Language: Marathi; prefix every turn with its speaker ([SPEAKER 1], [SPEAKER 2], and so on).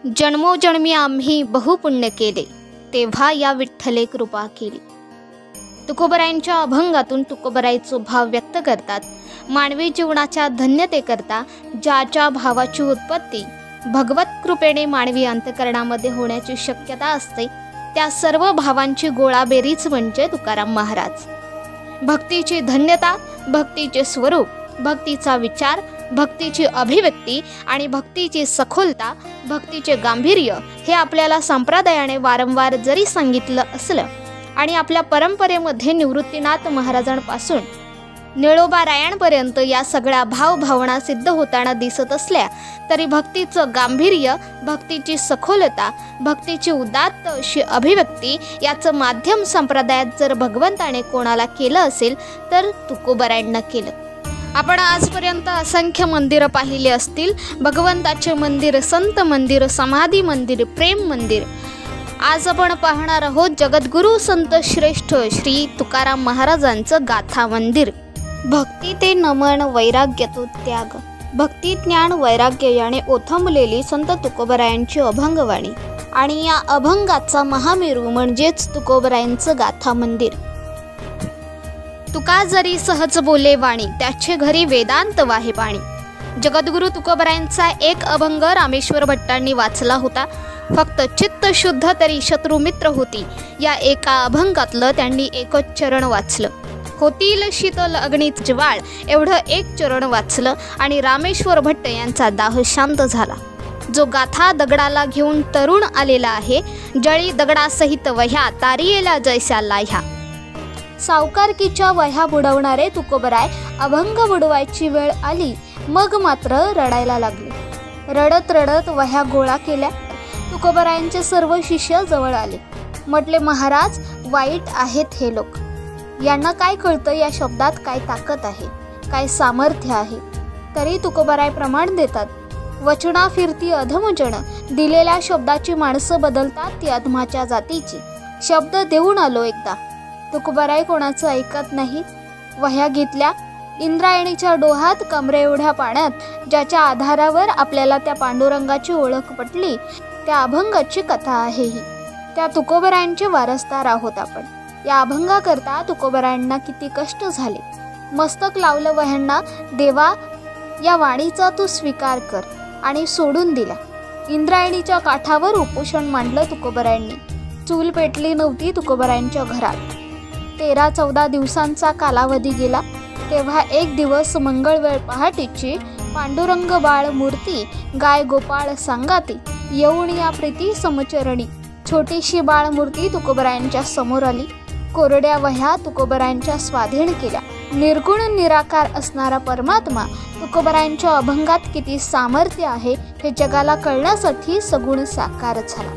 [SPEAKER 1] जन्मोजन्मी आम्ही बहुपुण्य केले, तेव्हा या विठ्ठले कृपा केली। तुकोबरायांच्या अभंगातून तुकोबरायचो भाव व्यक्त करतात। मानवी जीवनाच्या धन्यतेकरता ज्याच्या भावाची उत्पत्ती भगवत कृपेने मानवी अंतकरणामध्ये होण्याची शक्यता असते, त्या सर्व भावांची गोळाबेरीज म्हणजे तुकाराम महाराज। भक्तीची धन्यता, भक्तीचे स्वरूप, भक्तीचा विचार, भक्तीची अभिव्यक्ती आणि भक्तीची सखोलता, भक्तीचे गांभीर्य हे आपल्याला संप्रदायाने वारंवार जरी सांगितलं असलं आणि आपल्या परंपरेमध्ये निवृत्तीनाथ महाराजांपासून निळोबारायांपर्यंत या सगळ्या भावभावना सिद्ध होताना दिसत असल्या तरी भक्तीचं गांभीर्य, भक्तीची सखोलता, भक्तीची उदात्त अशी अभिव्यक्ती याचं माध्यम संप्रदायात जर भगवंताने कोणाला केलं असेल तर तुकोबरायांना केलं। आपण आजपर्यंत असंख्य मंदिरं पाहिली असतील, भगवंताचे मंदिर, संत मंदिर, समाधी मंदिर, प्रेम मंदिर। आज आपण पाहणार आहोत जगद्गुरु संत श्रेष्ठ श्री तुकाराम महाराजांचं गाथा मंदिर। भक्ती ते नमन, वैराग्य तो त्याग, भक्ती ज्ञान वैराग्य याने ओथंबलेली संत तुकोबरायांची अभंगवाणी आणि या अभंगाचा महामेरू म्हणजेच तुकोबरायांचं गाथा मंदिर। तुका जरी सहज बोले वाणी, त्याचे घरी वेदांत वाहे पाणी। जगद्गुरु तुकोबरायांचा एक अभंग रामेश्वर भट्टांनी वाचला होता। फक्त चित्त शुद्ध तरी शत्रुमित्र होती या एका अभंगातलं त्यांनी एकच चरण वाचलं। होतील शीतल अग्नीत ज्वाळ एवढं एक चरण वाचलं आणि रामेश्वर भट्ट यांचा दाह शांत झाला। जो गाथा दगडाला घेऊन तरुण आलेला आहे, जळी दगडासहित वह्या तारियेला जैसा लाह्या। सावकारकीच्या वह्या बुडवणारे तुकोबराय अभंग बुडवायची वेळ आली, मग मात्र रडायला लागले। रडत रडत वह्या गोळा केल्या। तुकोबरायांचे सर्व शिष्य जवळ आले। म्हटले, महाराज, वाईट आहेत हे लोक, यांना काय कळतं या शब्दात काय ताकद आहे, काय सामर्थ्य आहे। तरी तुकोबराय प्रमाण देतात, वचना फिरती अधमजन, दिलेल्या शब्दाची माणसं बदलतात ती अधमाच्या जातीची। शब्द देऊन आलो एकदा, तुकोबराय कोणाचं ऐकत नाही। वह्या घेतल्या, इंद्रायणीच्या डोहात कमरे एवढ्या पाण्यात ज्याच्या आधारावर आपल्याला त्या पांडुरंगाची ओळख पटली, त्या अभंगाची कथा आहे ही। त्या तुकोबरायांचे वारसदार आहोत आपण। या अभंगाकरता तुकोबरायांना किती कष्ट झाले। मस्तक लावलं वह्यांना, देवा या वाणीचा तू स्वीकार कर, आणि सोडून दिला। इंद्रायणीच्या काठावर उपोषण मांडलं तुकोबरायांनी। चूल पेटली नव्हती तुकोबरायांच्या घरात। 13-14 दिवसांचा कालावधी गेला, तेव्हा एक दिवस मंगळवेळ पहाटेची पांडुरंग बाळ मूर्ती गाय गोपाळ सांगाती येऊन या प्रीती समचरणी छोटीशी बाळ मूर्ती तुकोबरायांच्या समोर आली। कोरड्या वह्या तुकोबरायांच्या स्वाधीन केल्या। निर्गुण निराकार असणारा परमात्मा तुकोबरायांच्या अभंगात किती सामर्थ्य आहे हे जगाला कळण्यासाठी सगुण साकार झाला।